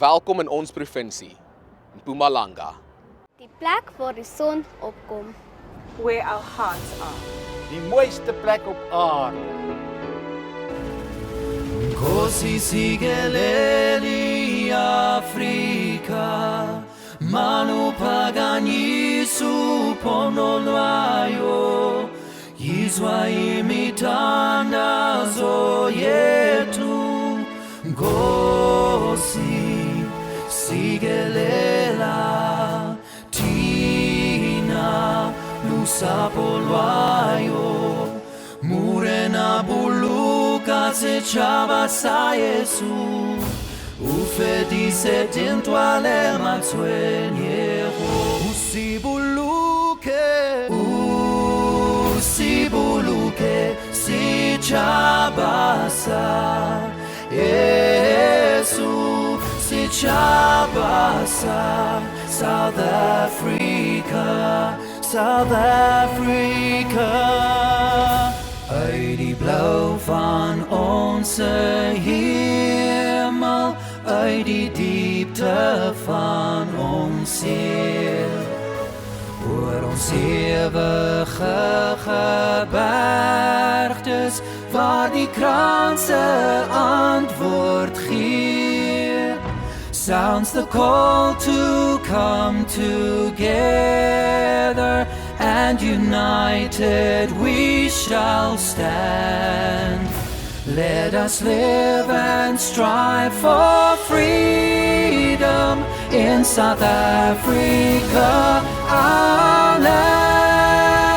Welkom in ons provinsie, Mpumalanga. Die plek waar die son opkom. Where our hearts are. Die mooiste plek op aarde. Nkosi sikeleli Afrika, maluphakanyisa uphondo lwayo, yizwa imithandazo yethu. Nkosi sikelela thina lusapho lwayo, murena buluka setšhaba sa Yesu, ufedise dintwa le matshwenyego. Usibuluke setšhaba sa Yesu, setšhaba sa South Africa, South Africa. Uit die blauw van onze hemel, uit die diepte van ons ziel, oor ons ewige gebergtes, waar die kranse antwoord gee, sounds the call to come together, and united we shall stand. Let us live and strive for freedom in South Africa, our land.